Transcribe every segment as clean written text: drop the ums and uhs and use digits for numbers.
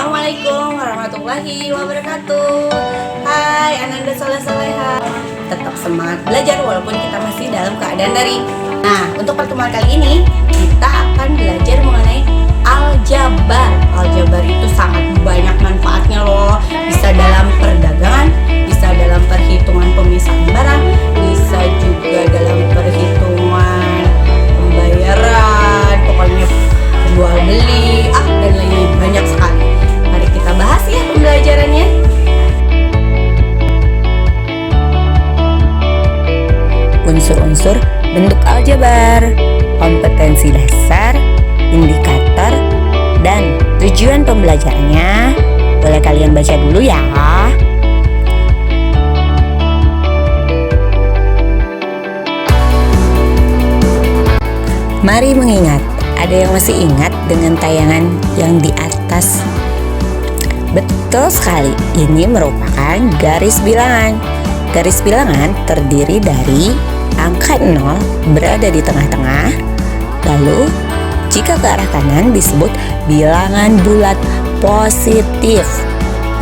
Assalamualaikum warahmatullahi wabarakatuh. Hai Ananda Soleh-Soleha. Tetap semangat belajar walaupun kita masih dalam keadaan daring. Nah, untuk pertemuan kali ini kita akan belajar mengenai aljabar. Aljabar itu sangat banyak manfaatnya loh. Bisa dalam perdagangan, bisa dalam perhitungan pemisahan barang, bisa juga dalam perhitungan pembayaran, pokoknya jual beli, dan lain-lain banyak sekali. Mari kita bahas ya pembelajarannya. Unsur-unsur bentuk aljabar, kompetensi dasar, indikator, dan tujuan pembelajarannya. Boleh kalian baca dulu ya. Mari mengingat. Ada yang masih ingat dengan tayangan yang di atas? Betul sekali, ini merupakan garis bilangan. Garis bilangan terdiri dari angka 0 berada di tengah-tengah. Lalu, jika ke arah kanan disebut bilangan bulat positif.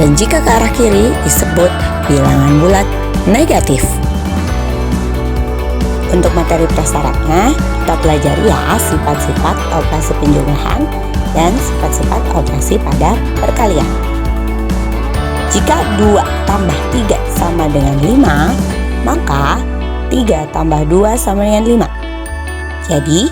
Dan jika ke arah kiri disebut bilangan bulat negatif. Untuk materi prasyaratnya, kita pelajari ya sifat-sifat operasi penjumlahan dan sifat-sifat operasi pada perkalian. Jika 2 tambah 3 sama dengan 5, maka 3 tambah 2 sama dengan 5. Jadi,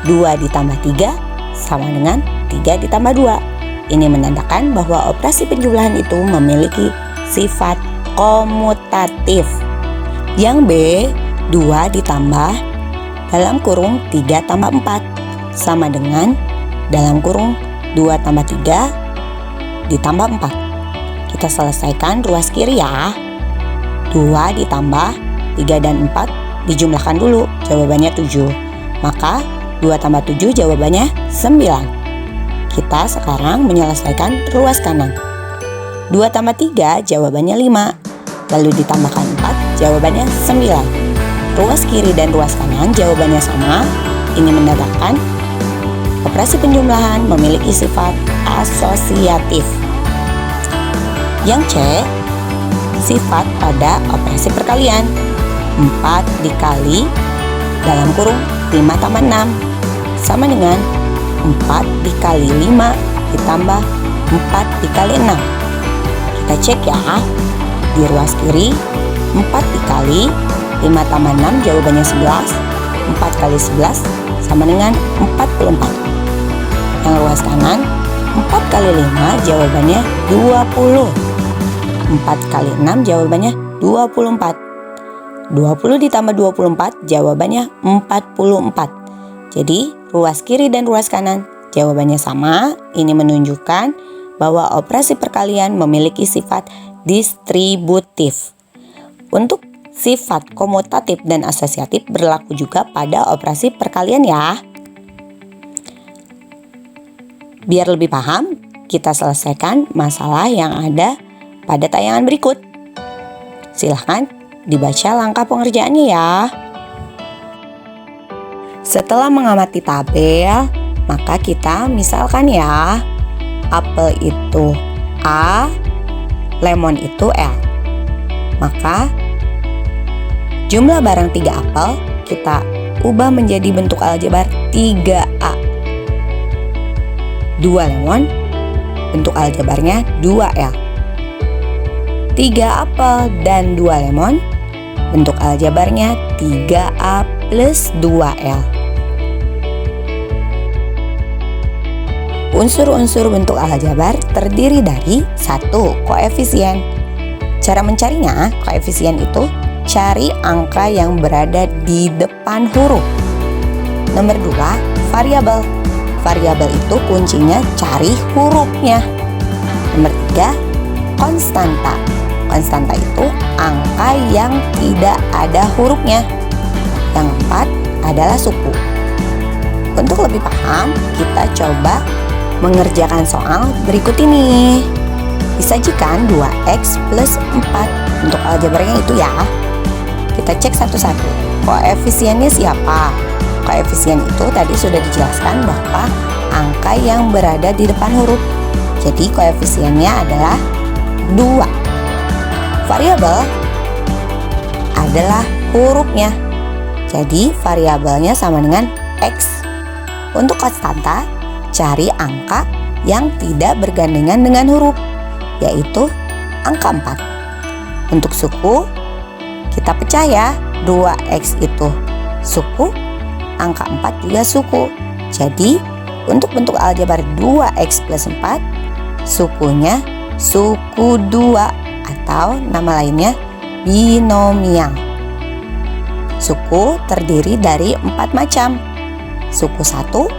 2 ditambah 3 sama dengan 3 ditambah 2. Ini menandakan bahwa operasi penjumlahan itu memiliki sifat komutatif. Yang B, 2 ditambah dalam kurung 3 tambah 4 sama dengan dalam kurung 2 tambah 3 ditambah 4. Kita selesaikan ruas kiri ya. 2 ditambah 3 dan 4 dijumlahkan dulu, jawabannya 7. Maka 2 tambah 7 jawabannya 9. Kita sekarang menyelesaikan ruas kanan. 2 tambah 3 jawabannya 5. Lalu ditambahkan 4 jawabannya 9. Ruas kiri dan ruas kanan jawabannya sama. Ini menandakan operasi penjumlahan memiliki sifat asosiatif. Yang C, sifat pada operasi perkalian. 4 dikali dalam kurung 5 tambah 6 sama dengan 4 dikali 5 ditambah 4 dikali 6. Kita cek ya. Di ruas kiri 4 dikali 5 tambah 6 jawabannya 11. 4 kali 11 sama dengan 44. Yang ruas kanan 4 kali 5 jawabannya 20. 4 kali 6 jawabannya 24. 20 ditambah 24 jawabannya 44. Jadi ruas kiri dan ruas kanan jawabannya sama. Ini menunjukkan bahwa operasi perkalian memiliki sifat distributif. Untuk sifat komutatif dan asosiatif berlaku juga pada operasi perkalian ya. Biar lebih paham, kita selesaikan masalah yang ada pada tayangan berikut. Silahkan dibaca langkah pengerjaannya ya. Setelah mengamati tabel, maka kita misalkan ya, apel itu A, lemon itu L. Maka jumlah barang 3 apel kita ubah menjadi bentuk aljabar 3A. 2 lemon, bentuk aljabarnya 2L. 3 apel dan 2 lemon, bentuk aljabarnya 3A plus 2L. Unsur-unsur bentuk aljabar terdiri dari 1. Koefisien. Cara mencarinya, koefisien itu cari angka yang berada di depan huruf. Nomor 2, variabel. Variabel itu kuncinya cari hurufnya. Nomor 3, konstanta. Konstanta itu angka yang tidak ada hurufnya. Yang 4 adalah suku. Untuk lebih paham, kita coba mengerjakan soal berikut ini. Disajikan 2x plus 4. Untuk aljabarnya itu ya. Kita cek satu-satu. Koefisiennya siapa? Koefisien itu tadi sudah dijelaskan bahwa angka yang berada di depan huruf. Jadi koefisiennya adalah 2. Variabel adalah hurufnya. Jadi variabelnya sama dengan X. Untuk konstanta, cari angka yang tidak bergandengan dengan huruf, yaitu angka 4. Untuk suku, kita pecah ya. 2X itu suku, angka 4 juga suku. Jadi untuk bentuk aljabar 2X plus 4, sukunya suku 2 atau nama lainnya binomial. Suku terdiri dari 4 macam. Suku 1,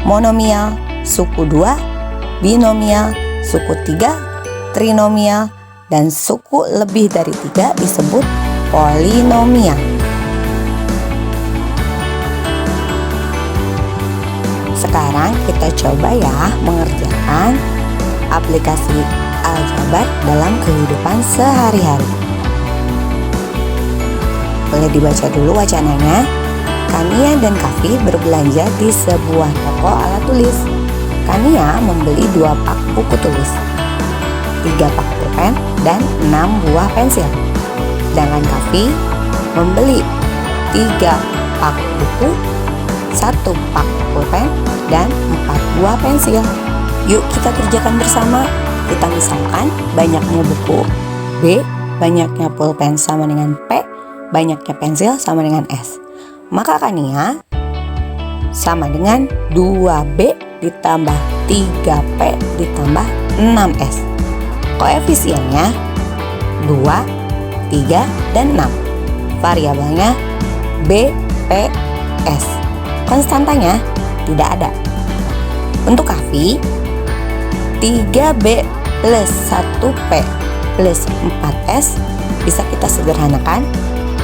monomial. Suku 2, binomial. Suku 3, trinomial. Dan suku lebih dari 3 disebut polinomial. Sekarang kita coba ya mengerjakan aplikasi aljabar dalam kehidupan sehari-hari. Boleh dibaca dulu wacananya. Kania dan Kavi berbelanja di sebuah toko alat tulis. Kania membeli 2 pak buku tulis, 3 pak pulpen, dan 6 buah pensil. Sedangkan Kavi membeli 3 pak buku, 1 pak pulpen, dan 4 buah pensil. Yuk kita kerjakan bersama. Kita misalkan banyaknya buku B, banyaknya pulpen sama dengan P, banyaknya pensil sama dengan S. Maka Kania sama dengan 2B ditambah 3P ditambah 6S. Koefisiennya 2, 3, dan 6. Variabelnya B, P, S. Konstantanya tidak ada. Untuk Kavi, 3B plus 1P plus 4S bisa kita sederhanakan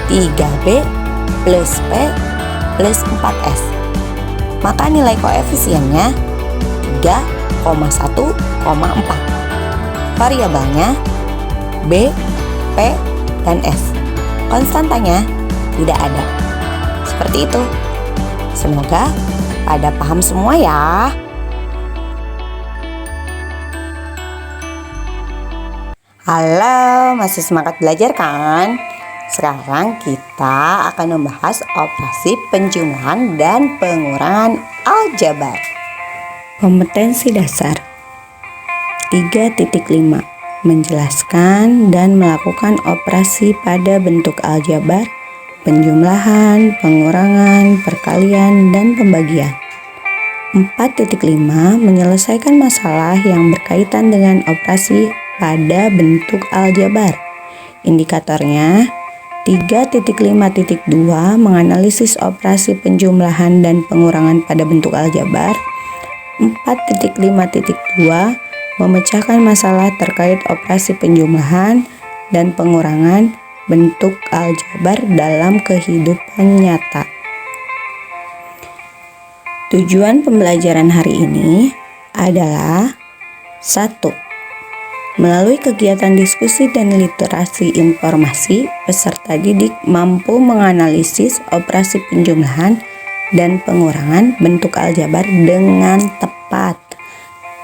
3B plus P plus 4S. Maka nilai koefisiennya 3,1,4. Variabelnya B, P, dan S. Konstantanya tidak ada. Seperti itu. Semoga pada paham semua ya. Halo, masih semangat belajar kan? Sekarang kita akan membahas operasi penjumlahan dan pengurangan aljabar. Kompetensi dasar 3.5. Menjelaskan dan melakukan operasi pada bentuk aljabar, penjumlahan, pengurangan, perkalian, dan pembagian. 4.5. Menyelesaikan masalah yang berkaitan dengan operasi pada bentuk aljabar. Indikatornya 3.5.2 menganalisis operasi penjumlahan dan pengurangan pada bentuk aljabar. 4.5.2 memecahkan masalah terkait operasi penjumlahan dan pengurangan bentuk aljabar dalam kehidupan nyata. Tujuan pembelajaran hari ini adalah 1. Melalui kegiatan diskusi dan literasi informasi, peserta didik mampu menganalisis operasi penjumlahan dan pengurangan bentuk aljabar dengan tepat.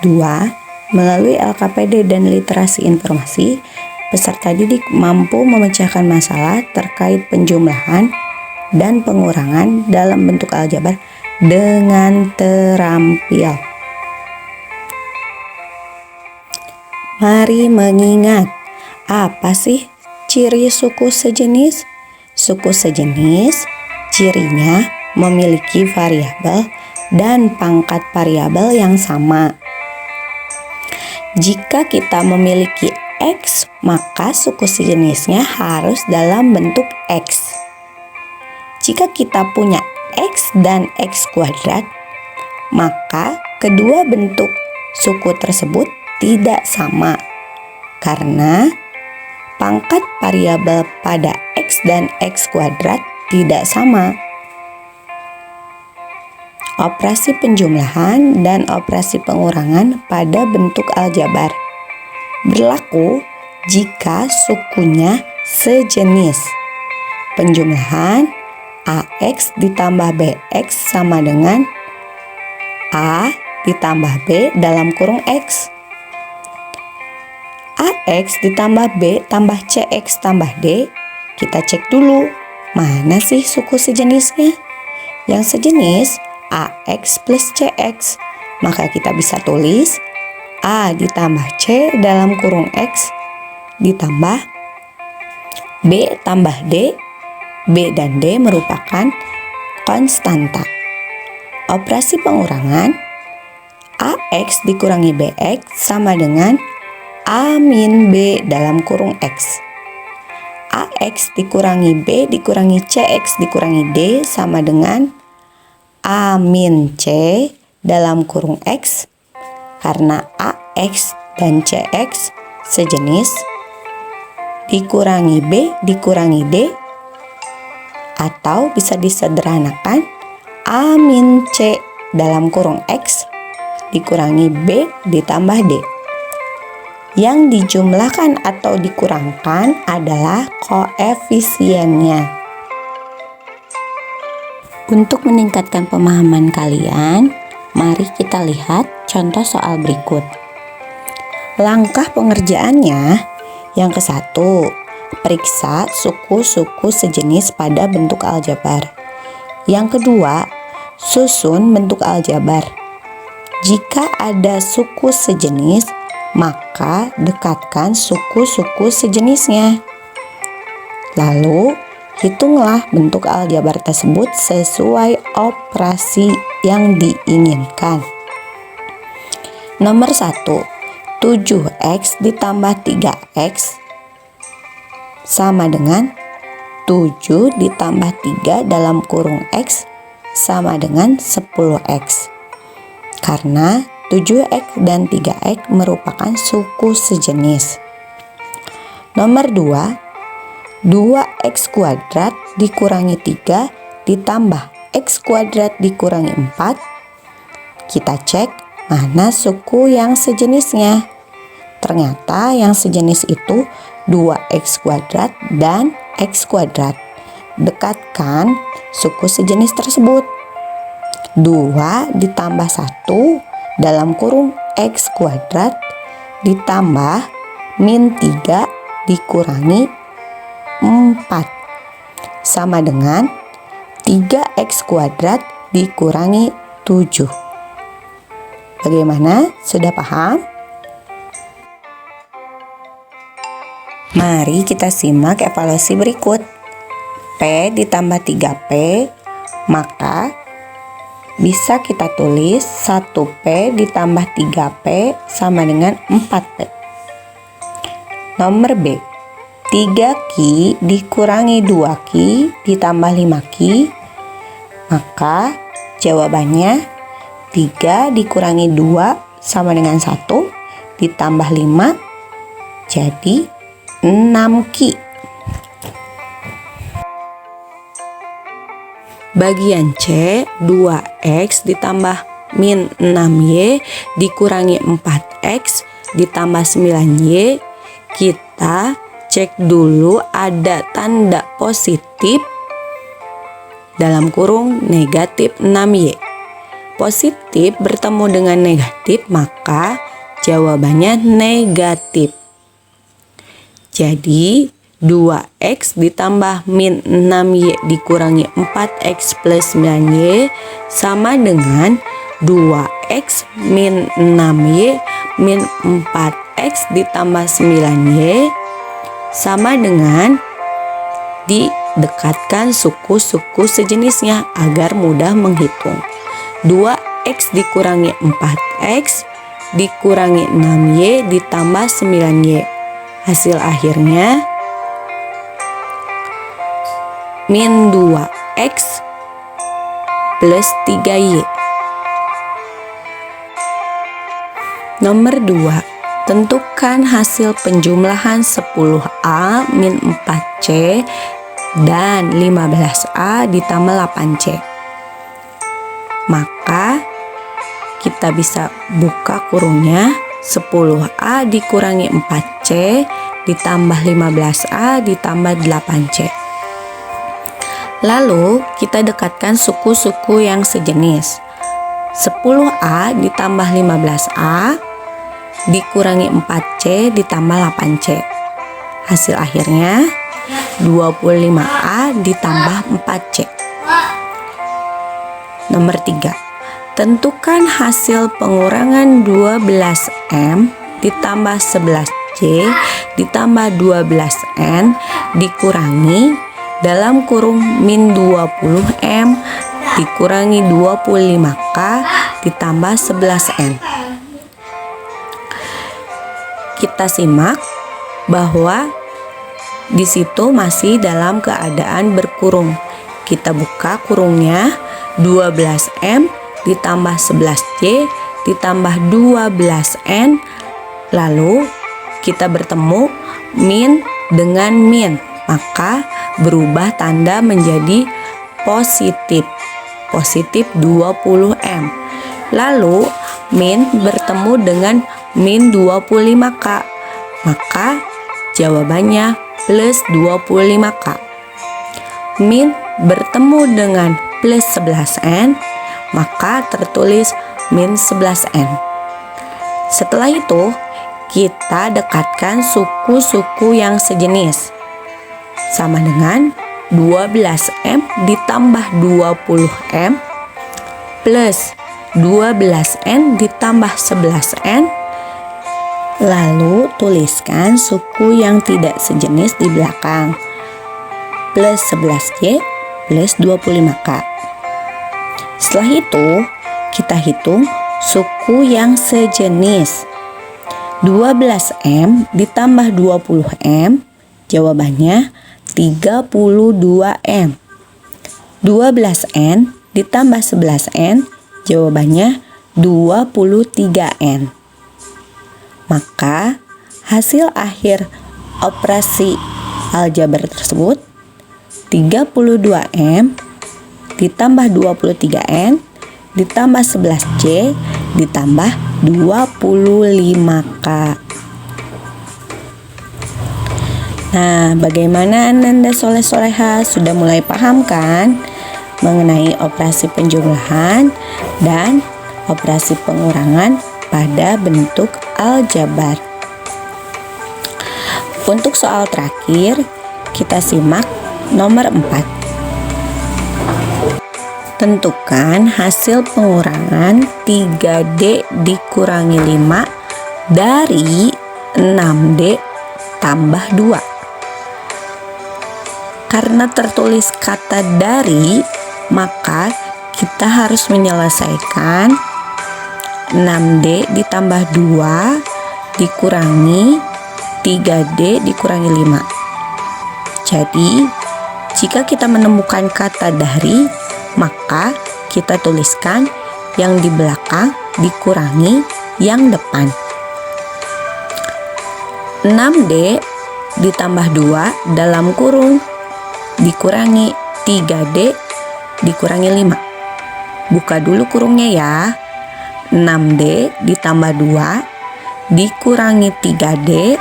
2. Melalui LKPD dan literasi informasi, peserta didik mampu memecahkan masalah terkait penjumlahan dan pengurangan dalam bentuk aljabar dengan terampil. Mari mengingat, apa sih ciri suku sejenis? Suku sejenis cirinya memiliki variabel dan pangkat variabel yang sama. Jika kita memiliki X, maka suku sejenisnya harus dalam bentuk X. Jika kita punya X dan X kuadrat, maka kedua bentuk suku tersebut tidak sama karena pangkat variabel pada X dan X kuadrat tidak sama. Operasi penjumlahan dan operasi pengurangan pada bentuk aljabar berlaku jika sukunya sejenis. Penjumlahan AX ditambah BX sama dengan A ditambah B dalam kurung X. AX ditambah B tambah CX tambah D. Kita cek dulu, mana sih suku sejenisnya? Yang sejenis AX plus CX. Maka kita bisa tulis A ditambah C dalam kurung X ditambah B tambah D. B dan D merupakan konstanta. Operasi pengurangan AX dikurangi BX sama dengan A min B dalam kurung X. AX dikurangi B dikurangi CX dikurangi D sama dengan A min C dalam kurung X. Karena AX dan CX sejenis, dikurangi B dikurangi D, atau bisa disederhanakan A min C dalam kurung X dikurangi B ditambah D. Yang dijumlahkan atau dikurangkan adalah koefisiennya. Untuk meningkatkan pemahaman kalian, mari kita lihat contoh soal berikut. Langkah pengerjaannya, yang ke-1, periksa suku-suku sejenis pada bentuk aljabar. Yang kedua, susun bentuk aljabar. Jika ada suku sejenis, maka dekatkan suku-suku sejenisnya. Lalu, hitunglah bentuk aljabar tersebut sesuai operasi yang diinginkan. Nomor 1, 7x ditambah 3x sama dengan 7 ditambah 3 dalam kurung x sama dengan 10x. Karena 7x dan 3x merupakan suku sejenis. Nomor 2, 2x kuadrat dikurangi 3 ditambah x kuadrat dikurangi 4. Kita cek mana suku yang sejenisnya. Ternyata yang sejenis itu 2x kuadrat dan x kuadrat. Dekatkan suku sejenis tersebut. 2 ditambah 1 dalam kurung x kuadrat ditambah min 3 dikurangi 4 sama dengan 3x kuadrat dikurangi 7. Bagaimana? Sudah paham? Mari kita simak evaluasi berikut. P ditambah 3P, maka bisa kita tulis 1P ditambah 3P sama dengan 4P. Nomor B, 3Q dikurangi 2Q ditambah 5Q, maka jawabannya 3 dikurangi 2 sama dengan 1 ditambah 5 jadi 6Q. Bagian C, 2x ditambah min 6y dikurangi 4x ditambah 9y. Kita cek dulu ada tanda positif dalam kurung negatif 6y. Positif bertemu dengan negatif, maka jawabannya negatif. Jadi 2x ditambah min 6y dikurangi 4x plus 9y sama dengan 2x min 6y min 4x ditambah 9y sama dengan didekatkan suku-suku sejenisnya agar mudah menghitung. 2x dikurangi 4x dikurangi 6y ditambah 9y. Hasil akhirnya min 2x plus 3y. Nomor 2, tentukan hasil penjumlahan 10A min 4C dan 15A ditambah 8C. Maka kita bisa buka kurungnya. 10A dikurangi 4C ditambah 15A ditambah 8C. Lalu kita dekatkan suku-suku yang sejenis. 10A ditambah 15A dikurangi 4C ditambah 8C. Hasil akhirnya 25A ditambah 4C. Nomor 3. Tentukan hasil pengurangan 12M ditambah 11C ditambah 12N dikurangi dalam kurung min 20M dikurangi 25K ditambah 11N. Kita simak bahwa di situ masih dalam keadaan berkurung. Kita buka kurungnya, 12M ditambah 11C ditambah 12N, lalu kita bertemu min dengan min, maka berubah tanda menjadi positif 20M. Lalu min bertemu dengan min 25K, maka jawabannya plus 25K. Min bertemu dengan plus 11N, maka tertulis min 11N. Setelah itu kita dekatkan suku-suku yang sejenis, sama dengan 12M ditambah 20M plus 12N ditambah 11N. Lalu tuliskan suku yang tidak sejenis di belakang, plus 11C plus 25K. Setelah itu kita hitung suku yang sejenis. 12M ditambah 20M, jawabannya 32M. 12N ditambah 11N, jawabannya 23N. Maka hasil akhir operasi aljabar tersebut 32M ditambah 23N ditambah 11C ditambah 25K. Nah, bagaimana Ananda Soleh-Soleha? Sudah mulai paham kan mengenai operasi penjumlahan dan operasi pengurangan pada bentuk aljabar? Untuk soal terakhir, kita simak nomor 4. Tentukan hasil pengurangan 3D dikurangi 5 dari 6D tambah 2. Karena tertulis kata dari, maka kita harus menyelesaikan 6D ditambah 2 dikurangi 3D dikurangi 5. Jadi, jika kita menemukan kata dari, maka kita tuliskan yang di belakang dikurangi yang depan. 6D ditambah 2 dalam kurung dikurangi 3D dikurangi 5. Buka dulu kurungnya ya. 6D ditambah 2 dikurangi 3D,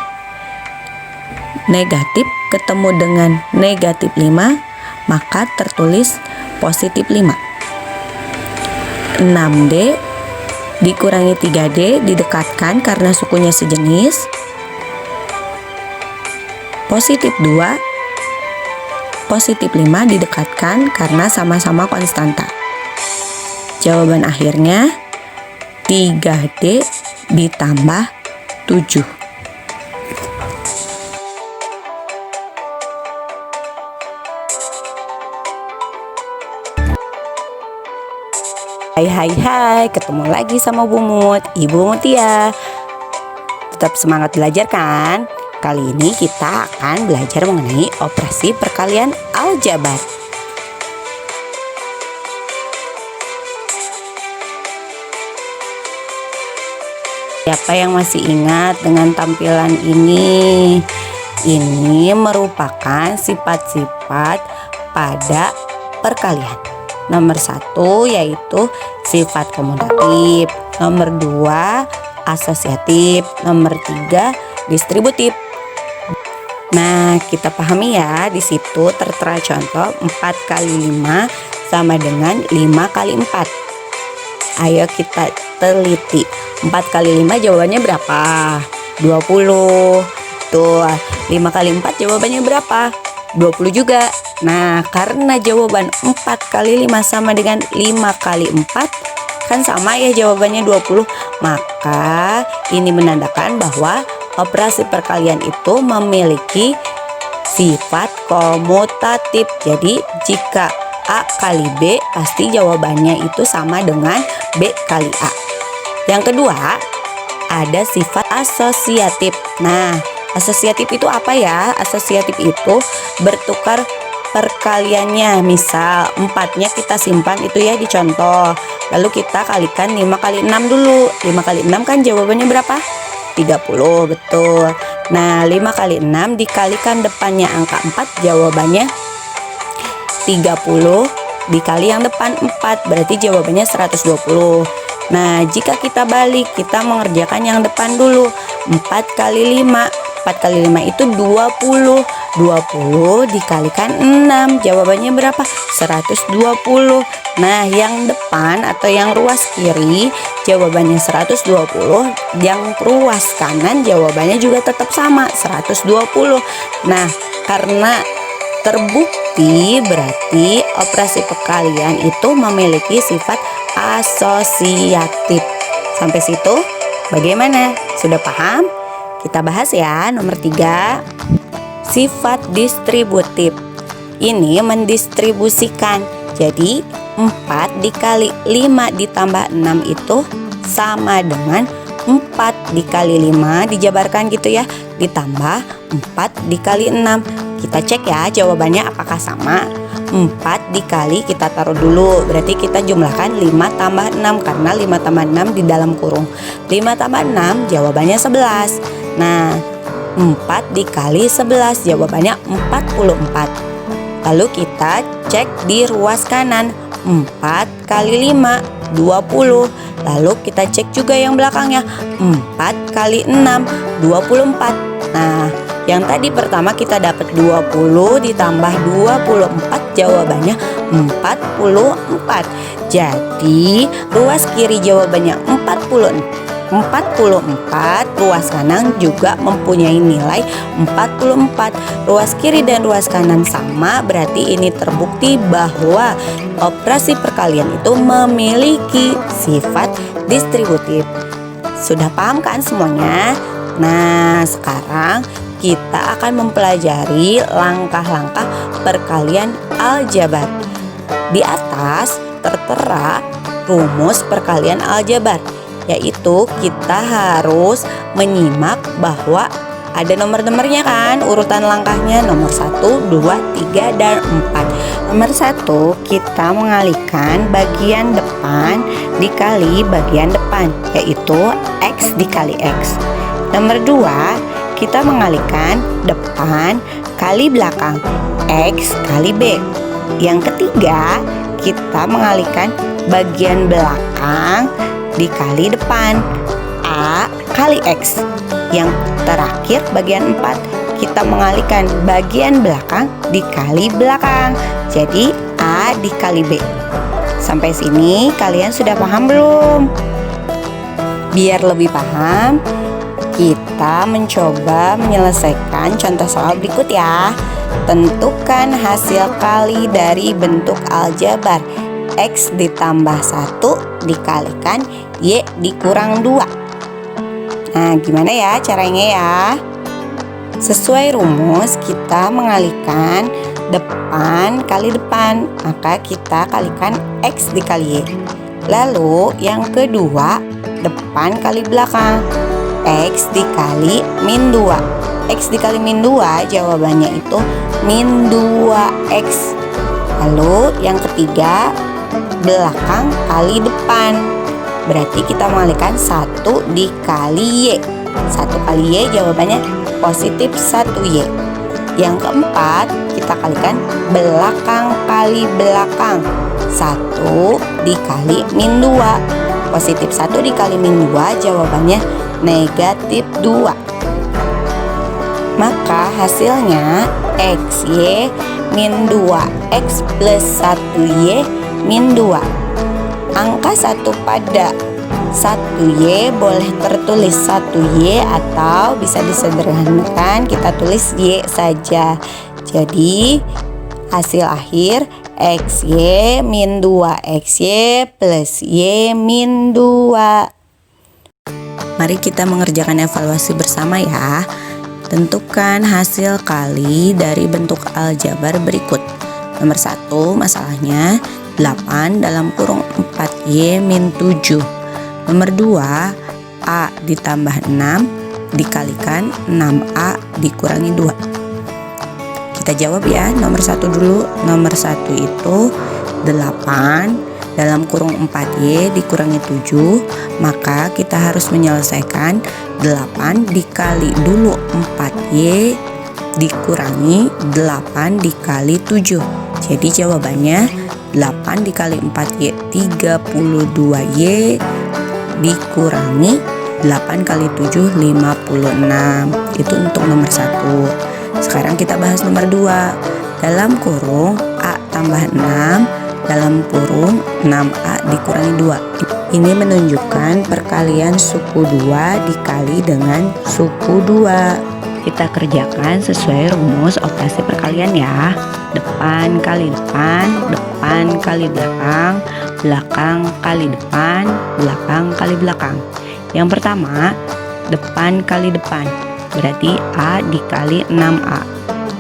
negatif ketemu dengan negatif 5, maka tertulis positif 5. 6D dikurangi 3D didekatkan karena sukunya sejenis, positif 2, positif 5 didekatkan karena sama-sama konstanta. Jawaban akhirnya 3D ditambah 7. Hai, ketemu lagi sama Bu Mut, Ibu Mutia. Tetap semangat belajar kan? Kali ini kita akan belajar mengenai operasi perkalian aljabar. Siapa yang masih ingat dengan tampilan ini? Ini merupakan sifat-sifat pada perkalian. Nomor 1 yaitu sifat komutatif, nomor 2 asosiatif, nomor 3 distributif. Nah, kita pahami ya, di situ tertera contoh 4 kali 5 sama dengan 5 kali 4. Ayo kita teliti. 4 kali 5 jawabannya berapa? 20. Tuh, 5 kali 4 jawabannya berapa? 20 juga. Nah, karena jawaban 4 kali 5 sama dengan 5 kali 4, kan sama ya jawabannya 20. Maka ini menandakan bahwa operasi perkalian itu memiliki sifat komutatif. Jadi jika A kali B, pasti jawabannya itu sama dengan B kali A. Yang kedua, ada sifat asosiatif. Nah, asosiatif itu apa ya? Asosiatif itu bertukar perkaliannya. Misal 4-nya kita simpan itu ya di contoh. Lalu kita kalikan 5 kali 6 dulu. 5 kali 6 kan jawabannya berapa? 30, betul. Nah, 5 kali 6 dikalikan depannya angka 4, jawabannya 30 dikali yang depan 4, berarti jawabannya 120. Nah, jika kita balik, kita mengerjakan yang depan dulu. 4 kali 5. 4 kali 5 itu 20. 20 dikalikan 6, jawabannya berapa? 120. Nah, yang depan atau yang ruas kiri jawabannya 120, yang ruas kanan jawabannya juga tetap sama, 120. Nah, karena terbukti berarti operasi perkalian itu memiliki sifat asosiatif. Sampai situ bagaimana? Sudah paham? Kita bahas ya nomor 3. Sifat distributif. Ini mendistribusikan. Jadi 4 dikali 5 ditambah 6 itu sama dengan 4 dikali 5 dijabarkan gitu ya, ditambah 4 dikali 6. Kita cek ya jawabannya apakah sama. 4 dikali, kita taruh dulu, berarti kita jumlahkan 5 tambah 6, karena 5 tambah 6 di dalam kurung. 5 tambah 6 jawabannya 11. Nah, 4 dikali 11 jawabannya 44. Lalu kita cek di ruas kanan. 4 kali 5 20. Lalu kita cek juga yang belakangnya. 4 kali 6 24. Nah, yang tadi pertama kita dapat 20 ditambah 24, jawabannya 44. Jadi ruas kiri jawabannya 44, ruas kanan juga mempunyai nilai 44. Ruas kiri dan ruas kanan sama, berarti ini terbukti bahwa operasi perkalian itu memiliki sifat distributif. Sudah paham kan semuanya? Nah, sekarang kita akan mempelajari langkah-langkah perkalian aljabar. Di atas tertera rumus perkalian aljabar, yaitu kita harus menyimak bahwa ada nomor-nomornya kan, urutan langkahnya nomor 1, 2, 3, dan 4. Nomor 1, kita mengalihkan bagian depan dikali bagian depan, yaitu X dikali X. Nomor 2, kita mengalihkan depan kali belakang, X kali B. Yang ketiga, kita mengalihkan bagian belakang dikali depan, A kali X. Yang terakhir bagian 4, kita mengalihkan bagian belakang dikali belakang, jadi A dikali B. Sampai sini kalian sudah paham belum? Biar lebih paham, kita mencoba menyelesaikan contoh soal berikut ya. Tentukan hasil kali dari bentuk aljabar X ditambah 1 dikalikan Y dikurang 2. Nah, gimana ya caranya ya? Sesuai rumus, kita mengalihkan depan kali depan, maka kita kalikan X dikali Y. Lalu yang kedua, depan kali belakang, X dikali min 2. X dikali min 2 jawabannya itu min 2X. Lalu yang ketiga, belakang kali depan, berarti kita mengalihkan 1 dikali Y. 1 kali Y jawabannya positif 1Y. Yang keempat, kita kalikan belakang kali belakang, 1 dikali min 2. Positif 1 dikali min 2 jawabannya negatif 2. Maka hasilnya XY min 2X plus 1Y min 2. Angka 1 pada 1Y boleh tertulis 1Y atau bisa disederhanakan kita tulis Y saja. Jadi hasil akhir XY min 2 XY plus Y min 2. Mari kita mengerjakan evaluasi bersama ya. Tentukan hasil kali dari bentuk aljabar berikut. Nomor 1 masalahnya 8 dalam kurung 4Y min 7. Nomor 2 A ditambah 6 dikalikan 6A dikurangi 2. Kita jawab ya, nomor 1 dulu. Nomor 1 itu 8 dalam kurung 4Y dikurangi 7. Maka kita harus menyelesaikan 8 dikali dulu 4Y dikurangi 8 dikali 7. Jadi jawabannya 8 dikali 4Y 32Y dikurangi 8 kali 7 56. Itu untuk nomor 1. Sekarang kita bahas nomor 2. Dalam kurung A tambah 6 dalam kurung 6A dikurangi 2. Ini menunjukkan perkalian suku 2 dikali dengan suku 2. Kita kerjakan sesuai rumus operasi perkalian ya. Depan kali depan, depan kali belakang, belakang kali depan, belakang kali belakang. Yang pertama, depan kali depan, berarti A dikali 6A.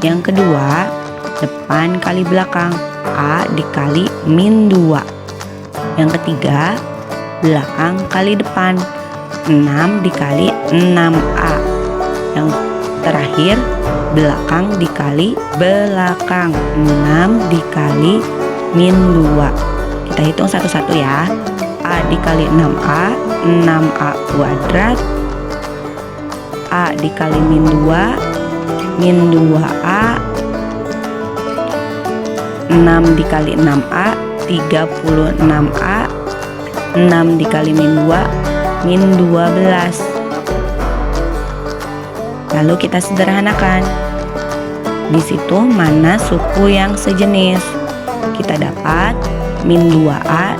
Yang kedua, depan kali belakang, A dikali min 2. Yang ketiga, belakang kali depan, 6 dikali 6A. Yang terakhir, belakang dikali belakang, 6 dikali min 2. Kita hitung satu-satu ya. A dikali 6A, 6A kuadrat. A dikali min 2, min 2A. 6 dikali 6A, 36A. 6 dikali min 2, min 12. Lalu kita sederhanakan. Di situ mana suku yang sejenis? Kita dapat min 2A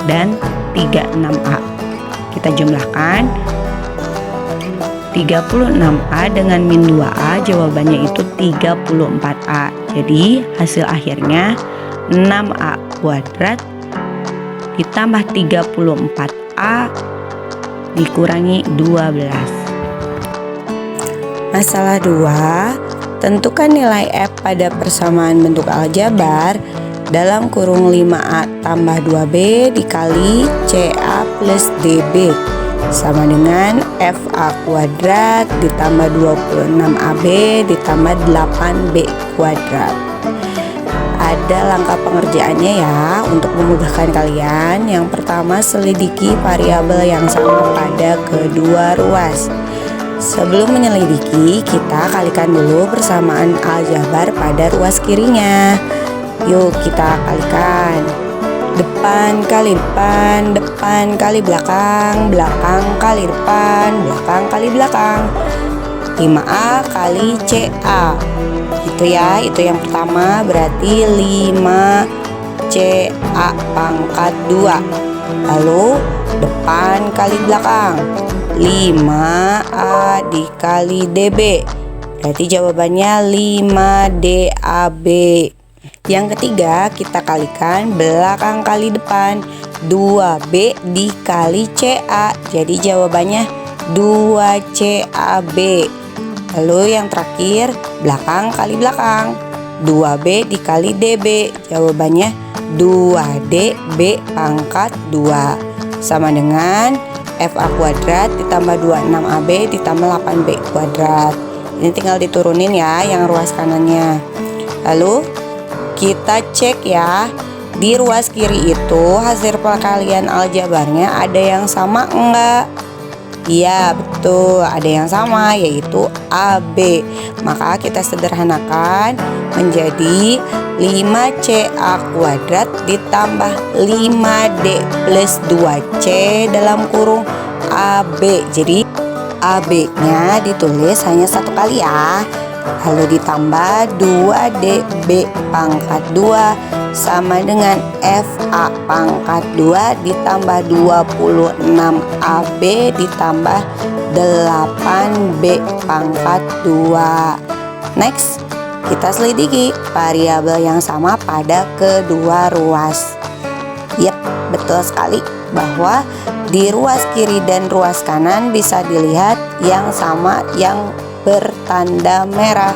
dan 36A. Kita jumlahkan 36A dengan min 2A, jawabannya itu 34A. Jadi hasil akhirnya 6A kuadrat ditambah 34A dikurangi 12. Masalah 2, tentukan nilai F pada persamaan bentuk aljabar dalam kurung 5A tambah 2B dikali CA plus DB sama dengan FA kuadrat ditambah 26AB ditambah 8B kuadrat. Ada langkah pengerjaannya ya untuk memudahkan kalian. Yang pertama, selidiki variabel yang sama pada kedua ruas. Sebelum menyelidiki, kita kalikan dulu persamaan aljabar pada ruas kirinya. Yuk kita kalikan. Depan kali depan, depan kali belakang, belakang kali depan, belakang kali belakang. 5A kali CA. Gitu ya, itu yang pertama, berarti 5CA pangkat 2. Lalu depan kali belakang, 5A dikali DB, berarti jawabannya 5DAB. Yang ketiga, kita kalikan belakang kali depan, 2B dikali CA, jadi jawabannya 2CAB. Lalu yang terakhir, belakang kali belakang, 2B dikali DB, jawabannya 2DB pangkat 2 sama dengan FA kuadrat ditambah 26AB ditambah 8B kuadrat. Ini tinggal diturunin ya yang ruas kanannya. Lalu kita cek ya, di ruas kiri itu hasil perkalian aljabarnya ada yang sama enggak? Iya betul, ada yang sama, yaitu AB. Maka kita sederhanakan menjadi 5CA kuadrat ditambah 5D plus 2C dalam kurung AB. Jadi AB nya ditulis hanya satu kali ya. lalu ditambah 2DB pangkat 2 sama dengan FA pangkat 2 ditambah 26AB ditambah 8B pangkat 2. Next, kita selidiki variabel yang sama pada kedua ruas. Yap, betul sekali bahwa di ruas kiri dan ruas kanan bisa dilihat yang sama yang bertanda merah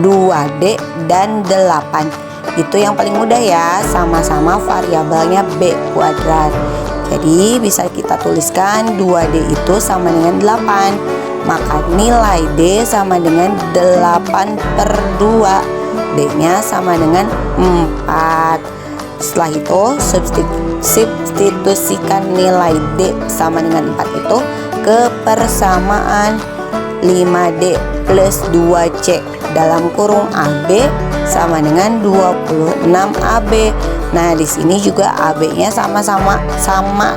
2D dan 8. Itu yang paling mudah ya, sama-sama variabelnya B kuadrat. Jadi bisa kita tuliskan 2D itu sama dengan 8. Maka nilai D sama dengan 8/2. D-nya sama dengan 4. Setelah itu substitusikan nilai D sama dengan 4 itu ke persamaan 5D plus 2C dalam kurung AB sama dengan 26AB. Nah, di sini juga AB-nya sama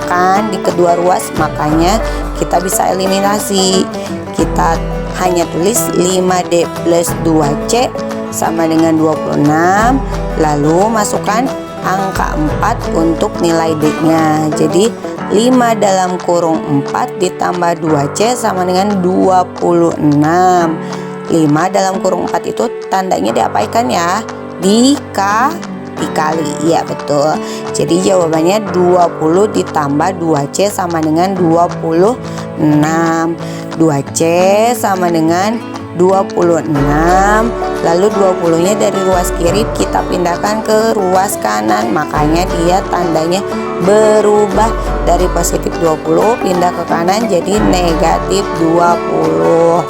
kan di kedua ruas, makanya kita bisa eliminasi. Kita hanya tulis 5D plus 2C sama dengan 26, lalu masukkan angka 4 untuk nilai D-nya. Jadi 5 dalam kurung 4 ditambah 2C sama dengan 26. 5 dalam kurung 4 itu tandanya diapaikan ya? Dikali. Ya betul. Jadi jawabannya 20 ditambah 2C sama dengan 26. 2C sama dengan 26. Lalu 20 nya dari ruas kiri kita pindahkan ke ruas kanan, makanya dia tandanya berubah dari positif 20 pindah ke kanan jadi negatif 20.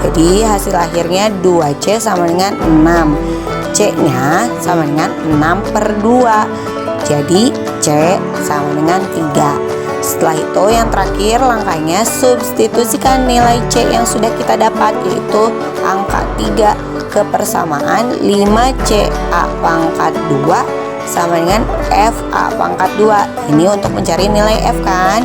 Jadi hasil akhirnya 2C sama dengan 6. C nya sama dengan 6/2. Jadi C sama dengan 3. Setelah itu yang terakhir langkahnya substitusikan nilai C yang sudah kita dapat, yaitu angka 3 ke persamaan 5CA pangkat 2 sama dengan FA pangkat 2. Ini untuk mencari nilai F kan.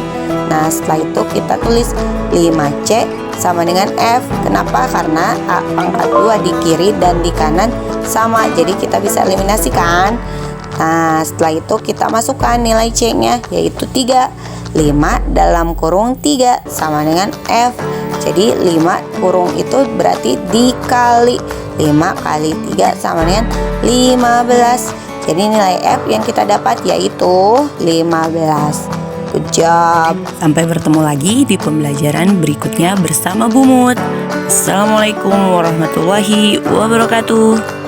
Nah, setelah itu kita tulis 5C sama dengan F. Kenapa? Karena A pangkat 2 di kiri dan di kanan sama, jadi kita bisa eliminasi kan. Nah, setelah itu kita masukkan nilai C nya, yaitu 3. 5 dalam kurung 3 sama dengan F. Jadi 5 kurung itu berarti dikali 5 kali 3 sama dengan 15. Jadi nilai F yang kita dapat yaitu 15. Good job. Sampai bertemu lagi di pembelajaran berikutnya bersama Bu Mut. Assalamualaikum warahmatullahi wabarakatuh.